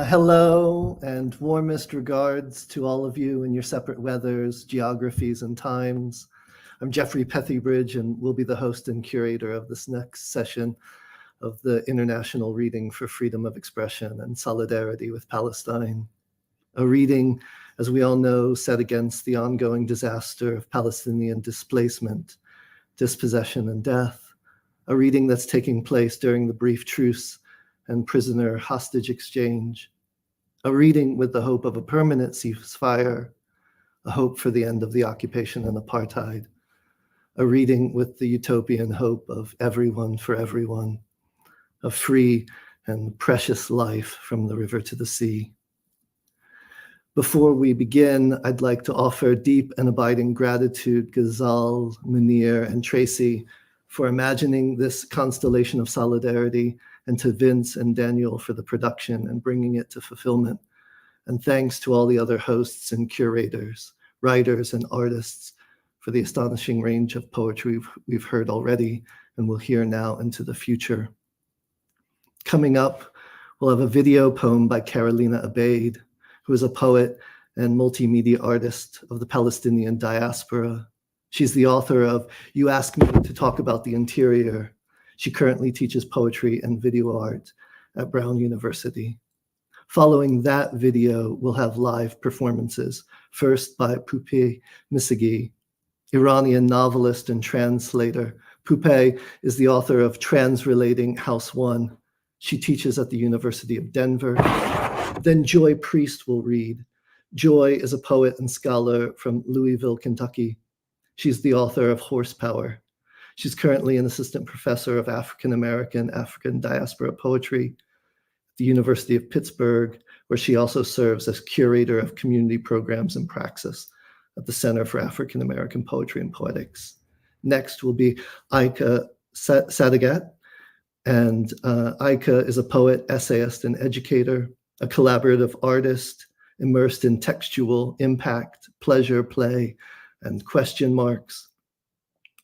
Hello and warmest regards to all of you in your separate weathers, geographies, and times. I'm Jeffrey Pethybridge and will be the host and curator of this next session of the International Reading for Freedom of Expression and Solidarity with Palestine. A reading, as we all know, set against the ongoing disaster of Palestinian displacement, dispossession, and death. A reading that's taking place during the brief truce and prisoner hostage exchange, a reading with the hope of a permanent ceasefire, a hope for the end of the occupation and apartheid, a reading with the utopian hope of everyone for everyone, a free and precious life from the river to the sea. Before we begin, I'd like to offer deep and abiding gratitude to Ghazal, Munir, and Tracy for imagining this constellation of solidarity, and to Vince and Daniel for the production and bringing it to fulfillment. And thanks to all the other hosts and curators, writers and artists for the astonishing range of poetry we've heard already and will hear now into the future. Coming up, we'll have a video poem by Carolina Ebeid, who is a poet and multimedia artist of the Palestinian diaspora. She's the author of You Ask Me to Talk About the Interior. She currently teaches poetry and video art at Brown University. Following that video, we'll have live performances, first by Poupeh Missaghi, Iranian novelist and translator. Poupeh is the author of Transrelating House One. She teaches at the University of Denver. Then Joy Priest will read. Joy is a poet and scholar from Louisville, Kentucky. She's the author of Horsepower. She's currently an assistant professor of African diaspora poetry at the University of Pittsburgh, where she also serves as curator of community programs and praxis at the Center for African American Poetry and Poetics. Next will be Aika Sadagat. And Aika is a poet, essayist, and educator, a collaborative artist immersed in textual impact, pleasure, play, and question marks.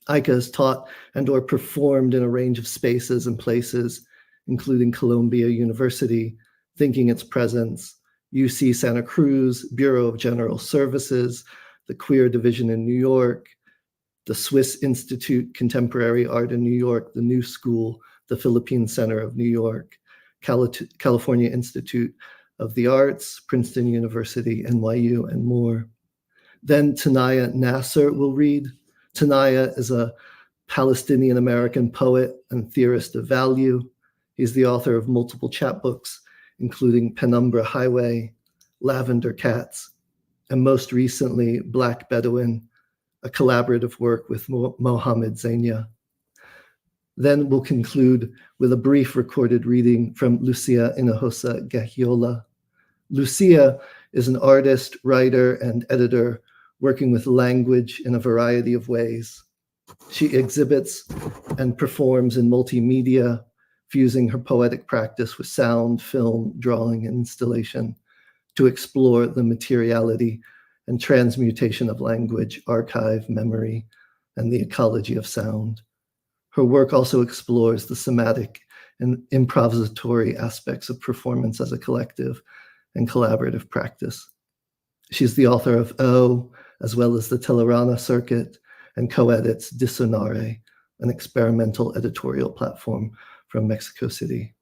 Aika has taught and or performed in a range of spaces and places, including Columbia University, Thinking Its Presence, UC Santa Cruz, Bureau of General Services, the Queer Division in New York, the Swiss Institute Contemporary Art in New York, the New School, the Philippine Center of New York, California Institute of the Arts, Princeton University, NYU, and more. Then Tenaya Nasser will read. Tenaya is a Palestinian American poet and theorist of value. He's the author of multiple chapbooks, including Penumbra Highway, Lavender Cats, and most recently, Black Bedouin, a collaborative work with Mohammed Zania. Then we'll conclude with a brief recorded reading from Lucía Hinojosa Gaxiola. Lucía is an artist, writer, and editor working with language in a variety of ways. She exhibits and performs in multimedia, fusing her poetic practice with sound, film, drawing, and installation to explore the materiality and transmutation of language, archive, memory, and the ecology of sound. Her work also explores the somatic and improvisatory aspects of performance as a collective and collaborative practice. She's the author of O, as well as the Telerana Circuit, and co-edits Dissonare, an experimental editorial platform from Mexico City.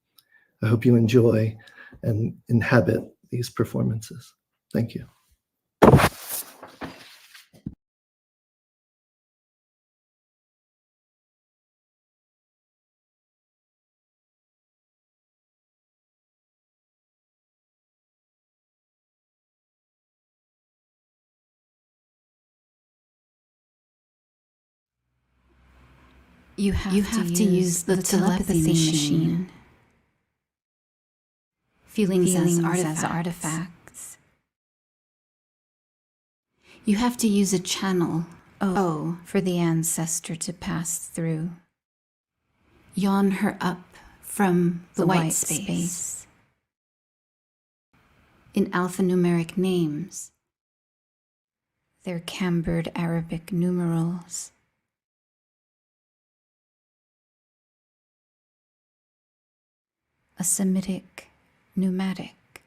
I hope you enjoy and inhabit these performances. Thank you. You have to use the telepathy machine. Feelings as artifacts. You have to use a channel, O, for the ancestor to pass through. Yawn her up from the white space. In alphanumeric names, their cambered Arabic numerals. A Semitic pneumatic.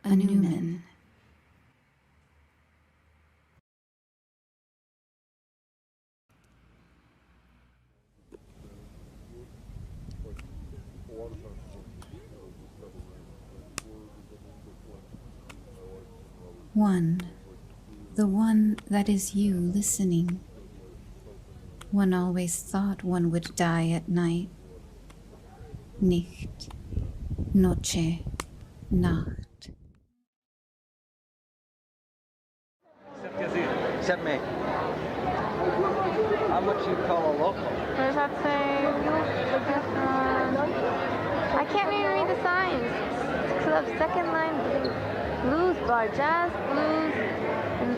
a Newman. One, the one that is you listening. One always thought one would die at night. Nicht, noche, Nacht. Except me. How much you call a local? Does that say, I can't even read the signs. Club second line blues bar, jazz, blues, and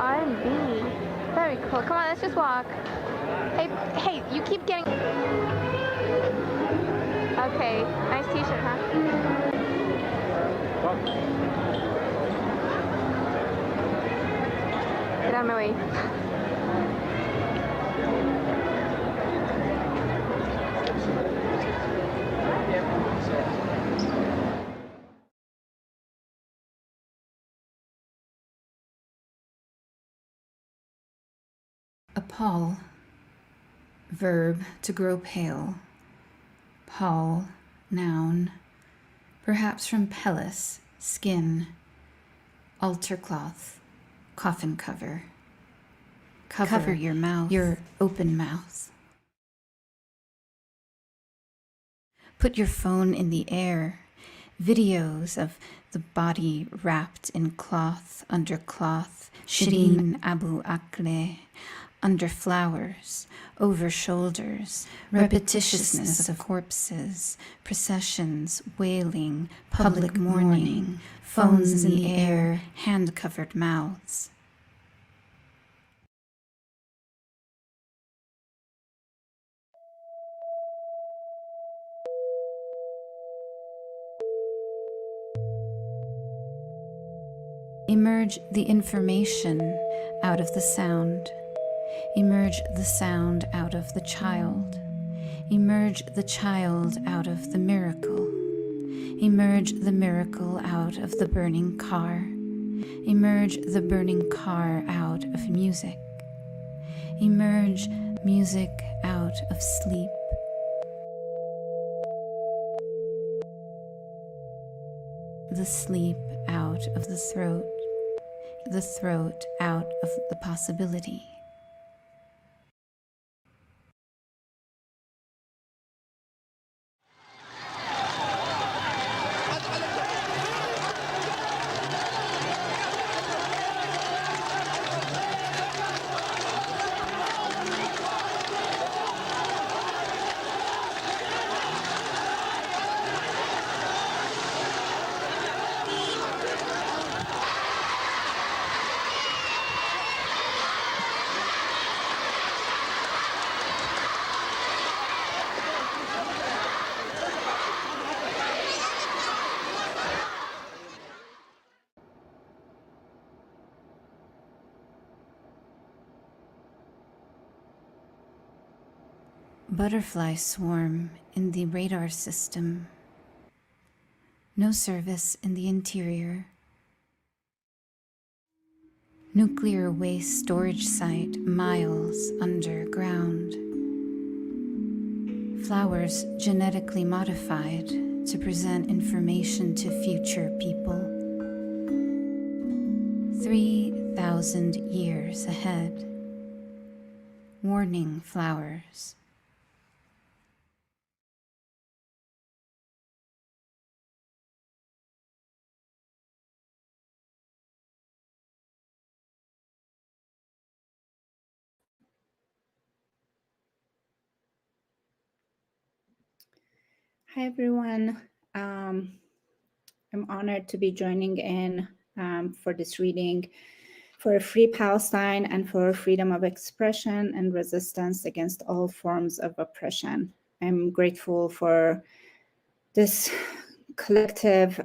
R&B. Very cool. Come on, let's just walk. Hey, you keep getting... Okay, nice t-shirt, huh? Get out of my way. Appall, verb to grow pale. Pall, noun, perhaps from pellis, skin. Altar cloth, coffin cover. Cover your mouth, your open mouth. Put your phone in the air. Videos of the body wrapped in cloth, under cloth. Shireen Abu Akleh. Under flowers, over shoulders, repetitiousness of corpses, processions, wailing, public mourning, phones in the air, hand-covered mouths. Emerge the information out of the sound. Emerge the sound out of the child. Emerge the child out of the miracle. Emerge the miracle out of the burning car. Emerge the burning car out of music. Emerge music out of sleep. The sleep out of the throat out of the possibility. Butterfly swarm in the radar system. No service in the interior. Nuclear waste storage site miles underground. Flowers genetically modified to present information to future people. 3,000 years ahead. Warning flowers. Hi, everyone. I'm honored to be joining in for this reading for a free Palestine and for freedom of expression and resistance against all forms of oppression. I'm grateful for this collective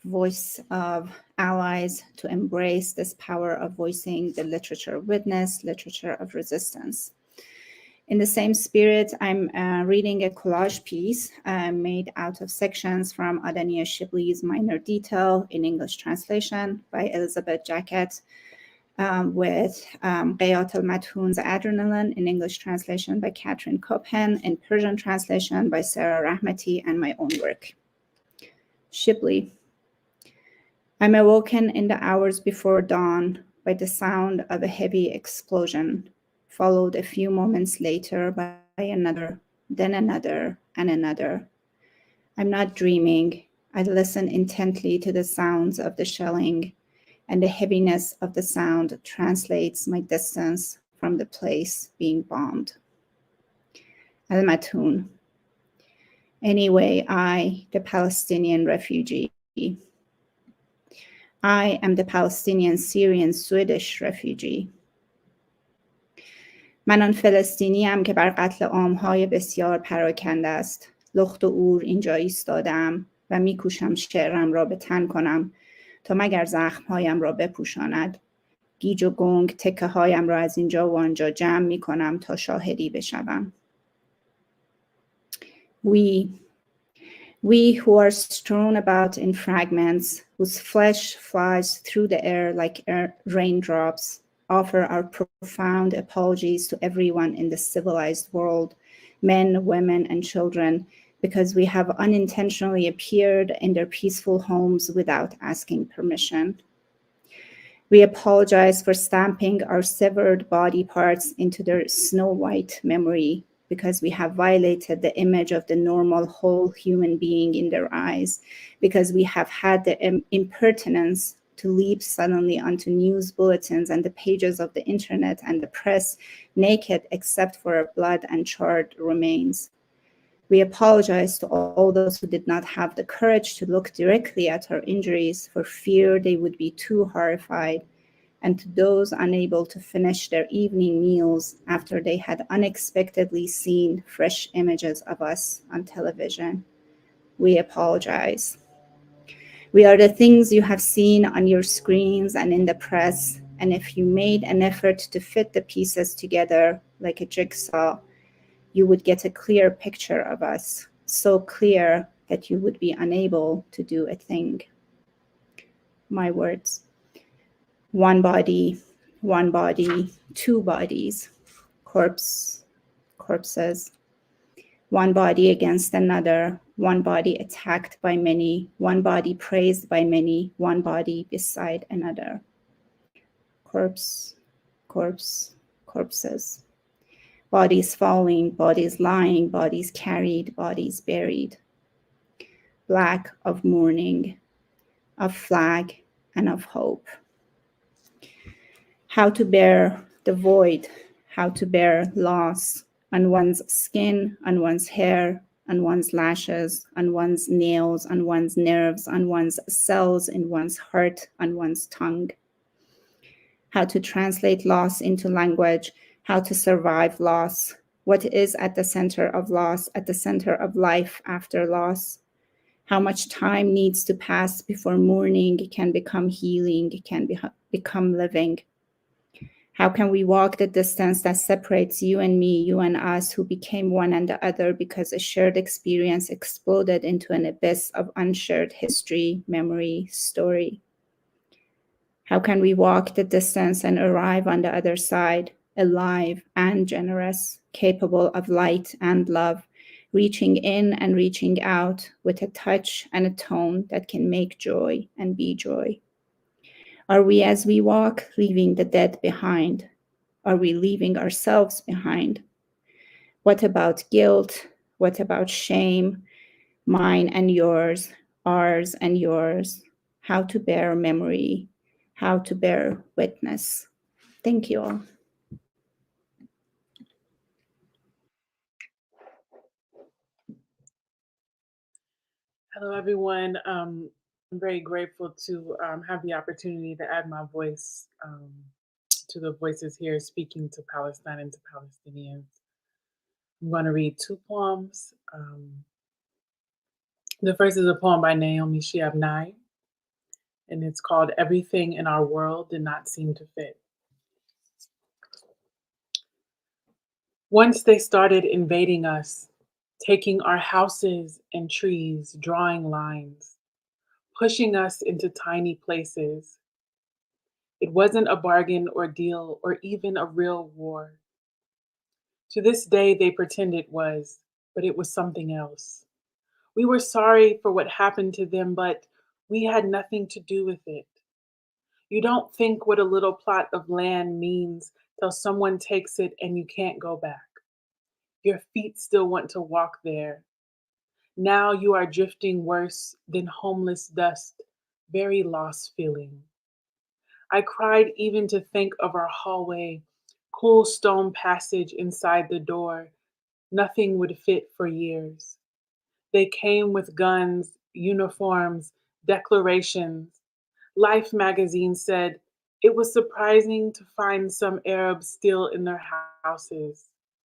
voice of allies to embrace this power of voicing the literature of witness, literature of resistance. In the same spirit, I'm reading a collage piece made out of sections from Adania Shibley's Minor Detail in English translation by Elizabeth Jacket, with Ghayat al-Madhoun's Adrenaline in English translation by Catherine Copen, in Persian translation by Sarah Rahmati, and my own work. Shibley. I'm awoken in the hours before dawn by the sound of a heavy explosion, followed a few moments later by another, then another, and another. I'm not dreaming. I listen intently to the sounds of the shelling, and the heaviness of the sound translates my distance from the place being bombed. Al-Mathoun. Anyway, I, the Palestinian refugee. I am the Palestinian, Syrian, Swedish refugee. من آن فلسطینیم که بر قتل عامهای بسیار پراکنده است. لخت و عور اینجا ایستادم و میکوشم شعرم را به تن کنم تا مگر زخمهایم را بپوشاند. گیج و گنگ تکه هایم را از اینجا و آنجا جمع میکنم تا شاهدی بشوم. We who are strewn about in fragments, whose flesh flies through the air like raindrops, offer our profound apologies to everyone in the civilized world, men, women, and children, because we have unintentionally appeared in their peaceful homes without asking permission. We apologize for stamping our severed body parts into their snow-white memory, because we have violated the image of the normal whole human being in their eyes, because we have had the impertinence to leap suddenly onto news bulletins and the pages of the internet and the press, naked except for our blood and charred remains. We apologize to all those who did not have the courage to look directly at our injuries for fear they would be too horrified, and to those unable to finish their evening meals after they had unexpectedly seen fresh images of us on television. We apologize. We are the things you have seen on your screens and in the press, and if you made an effort to fit the pieces together like a jigsaw, you would get a clear picture of us, so clear that you would be unable to do a thing. My words. One body, two bodies, corpses, one body against another, one body attacked by many, one body praised by many, one body beside another. Corpses, bodies falling, bodies lying, bodies carried, bodies buried. Black of mourning, of flag, and of hope. How to bear the void, how to bear loss on one's skin, on one's hair, on one's lashes, on one's nails, on one's nerves, on one's cells, in one's heart, on one's tongue. How to translate loss into language, how to survive loss, what is at the center of loss, at the center of life after loss. How much time needs to pass before mourning can become healing, can become living. How can we walk the distance that separates you and me, you and us, who became one and the other because a shared experience exploded into an abyss of unshared history, memory, story? How can we walk the distance and arrive on the other side, alive and generous, capable of light and love, reaching in and reaching out with a touch and a tone that can make joy and be joy? Are we, as we walk, leaving the dead behind? Are we leaving ourselves behind? What about guilt? What about shame? Mine and yours, ours and yours. How to bear memory, how to bear witness. Thank you all. Hello, everyone. I'm very grateful to have the opportunity to add my voice to the voices here speaking to Palestine and to Palestinians. I'm going to read two poems. The first is a poem by Naomi Shihab-Nye, and it's called Everything in Our World Did Not Seem to Fit. Once they started invading us, taking our houses and trees, drawing lines, pushing us into tiny places. It wasn't a bargain or deal or even a real war. To this day, they pretend it was, but it was something else. We were sorry for what happened to them, but we had nothing to do with it. You don't think what a little plot of land means till someone takes it and you can't go back. Your feet still want to walk there. Now you are drifting worse than homeless dust, very lost feeling. I cried even to think of our hallway, cool stone passage inside the door. Nothing would fit for years. They came with guns, uniforms, declarations. Life magazine said it was surprising to find some Arabs still in their houses.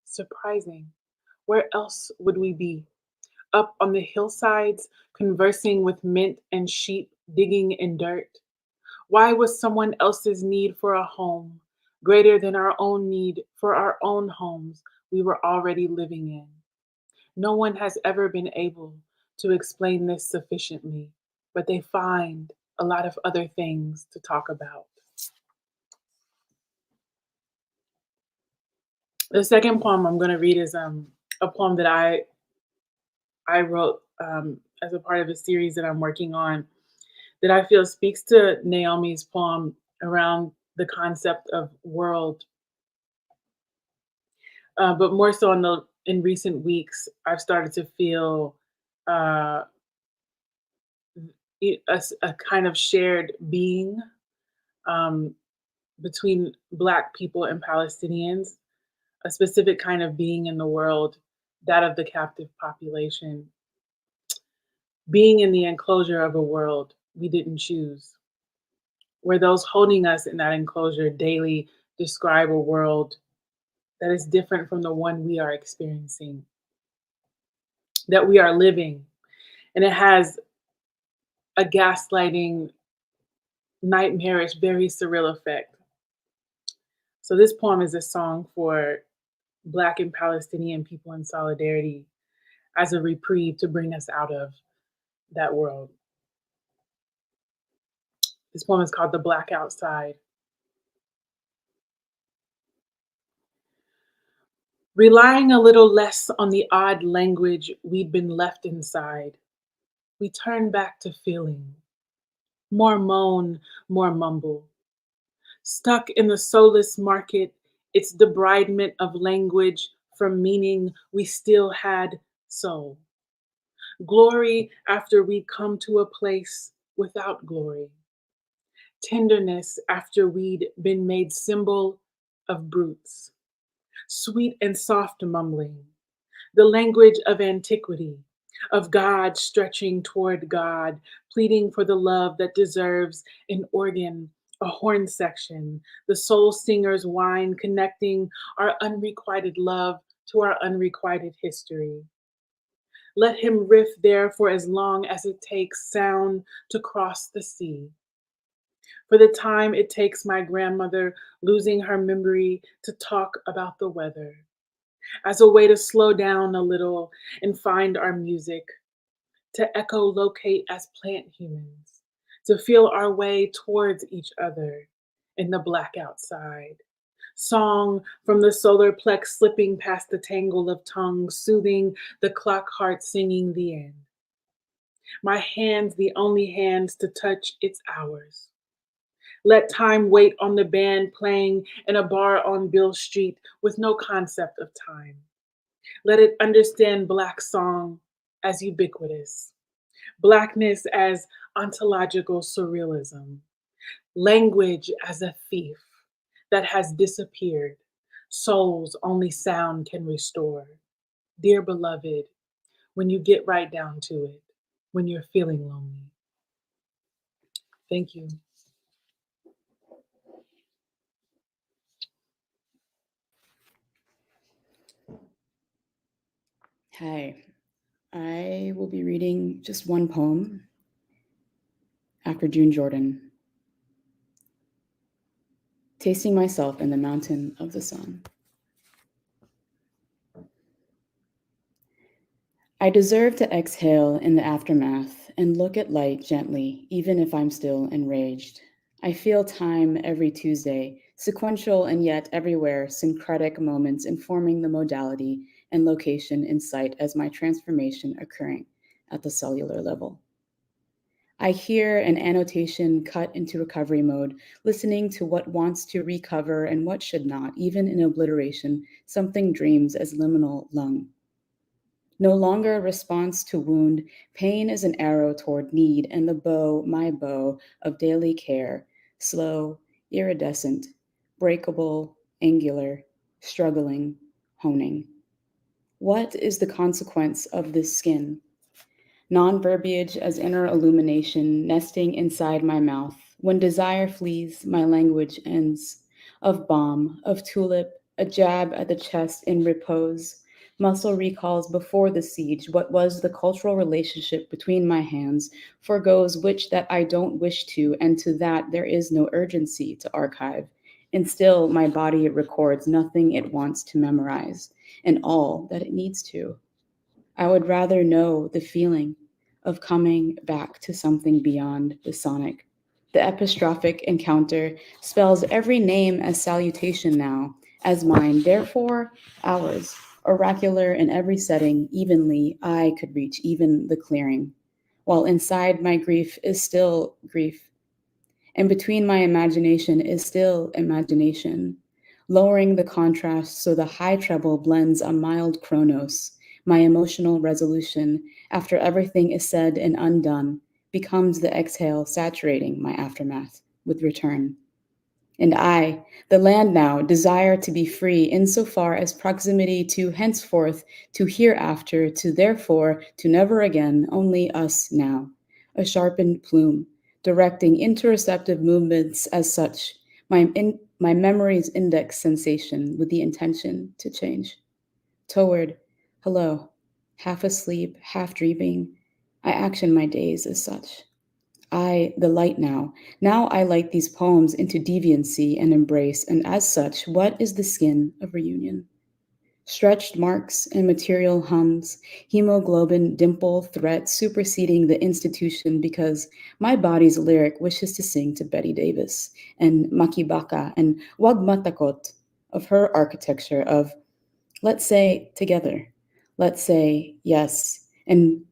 Surprising. Where else would we be? Up on the hillsides, conversing with mint and sheep, digging in dirt? Why was someone else's need for a home greater than our own need for our own homes we were already living in? No one has ever been able to explain this sufficiently, but they find a lot of other things to talk about. The second poem I'm going to read is a poem that I wrote as a part of a series that I'm working on that I feel speaks to Naomi's poem around the concept of world. But more so in recent weeks, I've started to feel a kind of shared being um, between Black people and Palestinians, a specific kind of being in the world, that of the captive population, being in the enclosure of a world we didn't choose, where those holding us in that enclosure daily describe a world that is different from the one we are experiencing, that we are living. And it has a gaslighting, nightmarish, very surreal effect. So this poem is a song for Black and Palestinian people in solidarity as a reprieve to bring us out of that world. This poem is called The Black Outside. Relying a little less on the odd language we'd been left inside, we turn back to feeling. More moan, more mumble. Stuck in the soulless market, its debridement of language from meaning we still had soul. Glory after we come to a place without glory. Tenderness after we'd been made symbol of brutes. Sweet and soft mumbling, the language of antiquity, of God stretching toward God, pleading for the love that deserves an organ, a horn section, the soul singer's whine connecting our unrequited love to our unrequited history. Let him riff there for as long as it takes sound to cross the sea. For the time it takes my grandmother losing her memory to talk about the weather, as a way to slow down a little and find our music, to echolocate as plant humans, to feel our way towards each other in the black outside. Song from the solar plex slipping past the tangle of tongues, soothing the clock heart singing the end. My hands, the only hands to touch its hours. Let time wait on the band playing in a bar on Bill Street with no concept of time. Let it understand Black song as ubiquitous, Blackness as ontological surrealism, language as a thief that has disappeared, souls only sound can restore. Dear beloved, when you get right down to it, when you're feeling lonely. Thank you. Hi, I will be reading just one poem after June Jordan, Tasting Myself in the Mountain of the Sun. I deserve to exhale in the aftermath and look at light gently, even if I'm still enraged. I feel time every Tuesday, sequential and yet everywhere syncretic moments informing the modality and location in sight as my transformation occurring at the cellular level. I hear an annotation cut into recovery mode, listening to what wants to recover and what should not, even in obliteration, something dreams as liminal lung. No longer a response to wound, pain is an arrow toward need, and the bow, my bow, of daily care, slow, iridescent, breakable, angular, struggling, honing. What is the consequence of this skin? Non-verbiage as inner illumination nesting inside my mouth. When desire flees, my language ends. Of bomb, of tulip, a jab at the chest in repose. Muscle recalls before the siege what was the cultural relationship between my hands, forgoes which that I don't wish to, and to that there is no urgency to archive. And still my body records nothing it wants to memorize, and all that it needs to. I would rather know the feeling of coming back to something beyond the sonic. The epistrophic encounter spells every name as salutation now, as mine, therefore ours. Oracular in every setting, evenly, I could reach even the clearing. While inside my grief is still grief, and between my imagination is still imagination, lowering the contrast so the high treble blends a mild chronos. My emotional resolution, after everything is said and undone, becomes the exhale saturating my aftermath with return. And I, the land now, desire to be free insofar as proximity to henceforth, to hereafter, to therefore, to never again, only us now. A sharpened plume, directing interoceptive movements as such, my memory's index sensation with the intention to change. Toward, hello, half asleep, half dreaming, I action my days as such. I, the light now I light these poems into deviancy and embrace, and as such, what is the skin of reunion? Stretched marks and material hums, hemoglobin, dimple, threat, superseding the institution because my body's lyric wishes to sing to Betty Davis and Makibaka and Wagmatakot of her architecture of, let's say, together, let's say, yes, and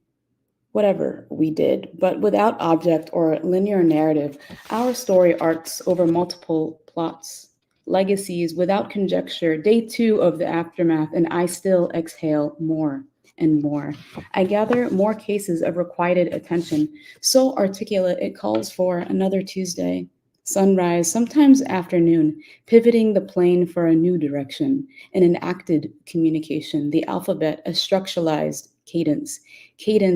whatever we did, but without object or linear narrative, our story arcs over multiple plots, legacies without conjecture, day 2 of the aftermath, and I still exhale more and more. I gather more cases of requited attention, so articulate it calls for another Tuesday. Sunrise, sometimes afternoon, pivoting the plane for a new direction, an enacted communication, the alphabet, a structuralized cadence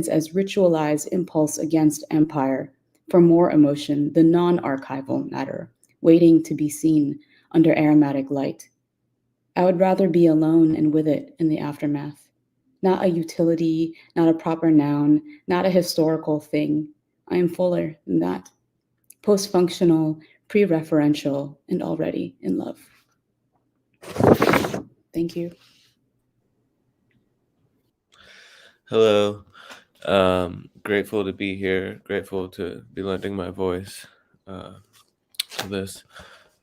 as ritualized impulse against empire, for more emotion, the non-archival matter, waiting to be seen under aromatic light. I would rather be alone and with it in the aftermath. Not a utility, not a proper noun, not a historical thing. I am fuller than that. Post-functional, pre-referential, and already in love. Thank you. Hello. Grateful to be here. Grateful to be lending my voice to this.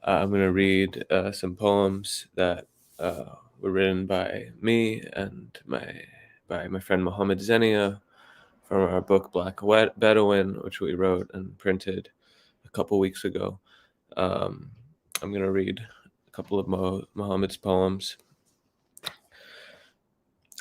I'm going to read some poems that were written by me and by my friend Mohammed Zenia from our book Black Bedouin, which we wrote and printed a couple weeks ago. I'm going to read a couple of Mohammed's poems.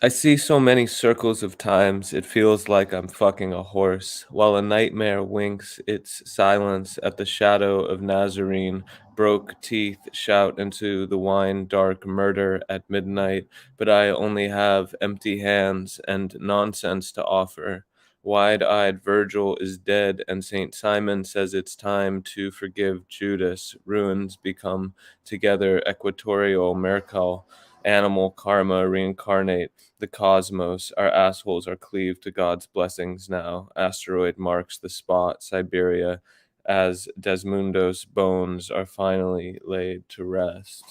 I see so many circles of times, it feels like I'm fucking a horse, while a nightmare winks its silence at the shadow of Nazarene, broke teeth shout into the wine dark murder at midnight, but I only have empty hands and nonsense to offer. Wide-eyed Virgil is dead, and St. Simon says it's time to forgive Judas. Ruins become together equatorial Merkal. Animal karma reincarnate the cosmos. Our assholes are cleaved to God's blessings now. Asteroid marks the spot, Siberia, as Desmundo's bones are finally laid to rest.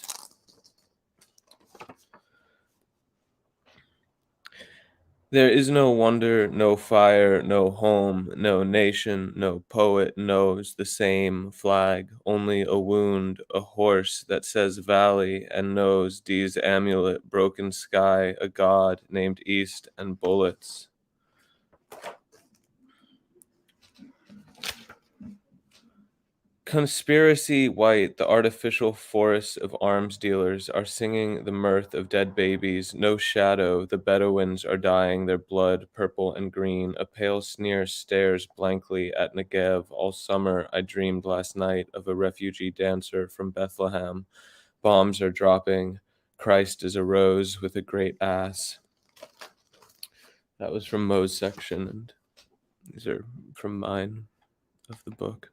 There is no wonder, no fire, no home, no nation, no poet knows the same flag, only a wound, a horse that says valley and knows D's amulet, broken sky, a god named East, and bullets. Conspiracy white, the artificial forests of arms dealers are singing the mirth of dead babies. No shadow, the Bedouins are dyeing their blood purple and green. A pale sneer stares blankly at Negev. All summer I dreamed last night of a refugee dancer from Bethlehem. Bombs are dropping. Christ is a rose with a great ass. That was from Mo's section, and these are from mine of the book.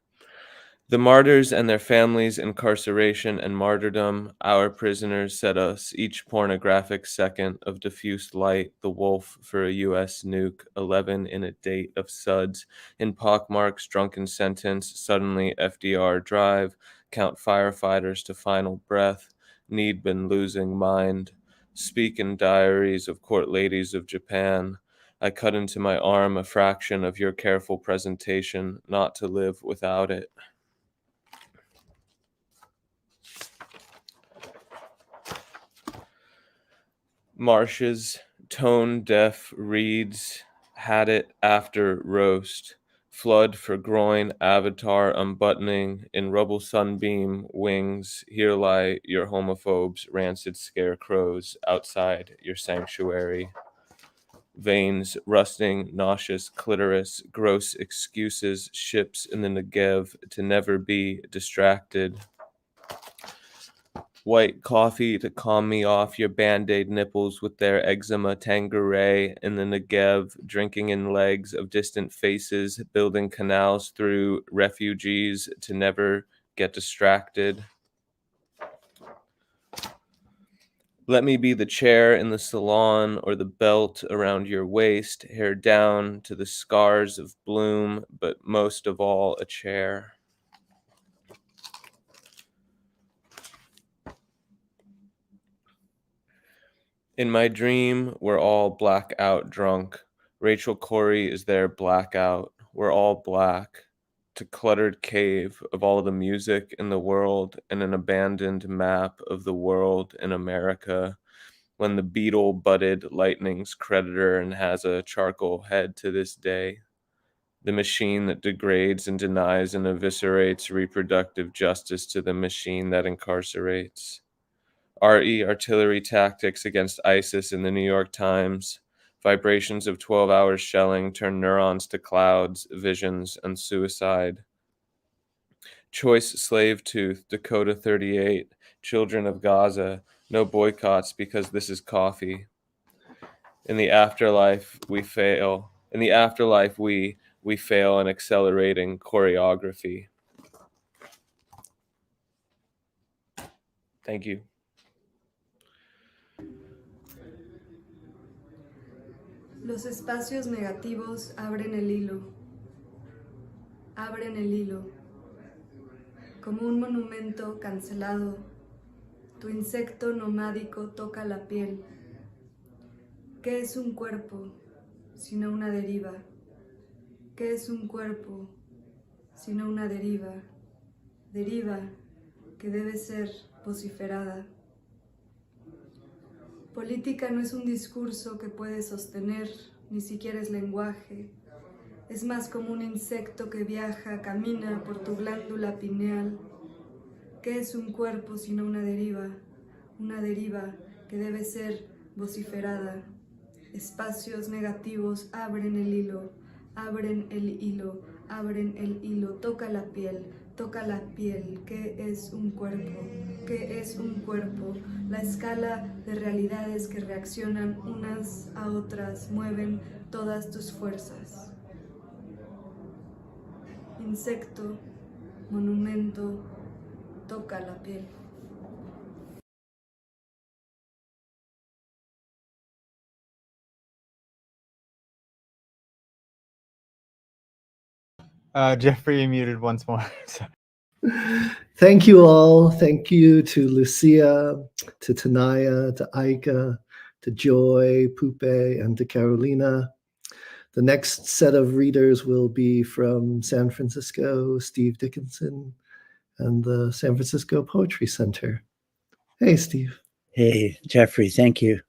The martyrs and their families' incarceration and martyrdom, our prisoners set us each pornographic second of diffused light, the wolf for a U.S. nuke, 11 in a date of suds, in pockmarks, drunken sentence, suddenly FDR drive, count firefighters to final breath, need been losing mind, speak in diaries of court ladies of Japan. I cut into my arm a fraction of your careful presentation, not to live without it. Marshes, tone deaf reeds, had it after roast. Flood for groin, avatar unbuttoning, in rubble sunbeam wings. Here lie your homophobes, rancid scarecrows, outside your sanctuary. Veins, rusting, nauseous clitoris, gross excuses, ships in the Negev to never be distracted. White coffee to calm me off your band-aid nipples with their eczema, Tanqueray in the Negev, drinking in legs of distant faces, building canals through refugees to never get distracted. Let me be the chair in the salon or the belt around your waist, hair down to the scars of bloom, but most of all a chair. In my dream, we're all blackout drunk. Rachel Corey is there blackout. We're all black. To cluttered cave of all the music in the world and an abandoned map of the world in America. When the beetle butted lightning's creditor and has a charcoal head to this day. The machine that degrades and denies and eviscerates reproductive justice to the machine that incarcerates. RE artillery tactics against ISIS in the New York Times. Vibrations of 12 hours shelling turn neurons to clouds, visions, and suicide. Choice slave tooth, Dakota 38. Children of Gaza. No boycotts because this is coffee. In the afterlife, we fail. In the afterlife, we fail in accelerating choreography. Thank you. Los espacios negativos abren el hilo. Abren el hilo. Como un monumento cancelado, tu insecto nomádico toca la piel. ¿Qué es un cuerpo sino una deriva? ¿Qué es un cuerpo sino una deriva? Deriva que debe ser vociferada. Política no es un discurso que puedes sostener, ni siquiera es lenguaje. Es más como un insecto que viaja, camina por tu glándula pineal. ¿Qué es un cuerpo sino una deriva? Una deriva que debe ser vociferada. Espacios negativos abren el hilo, abren el hilo, abren el hilo. Toca la piel, toca la piel. ¿Qué es un cuerpo? ¿Qué es un cuerpo? La escala de realidades que reaccionan unas a otras mueven todas tus fuerzas. Insecto, monumento, toca la piel. Jeffrey, you muted once more. Thank you all. Thank you to Lucía, to Tenaya, to Aika, to to Joy, Poupeh, and to Carolina. The next set of readers will be from San Francisco, Steve Dickinson, and the San Francisco Poetry Center. Hey, Steve. Hey, Jeffrey, thank you.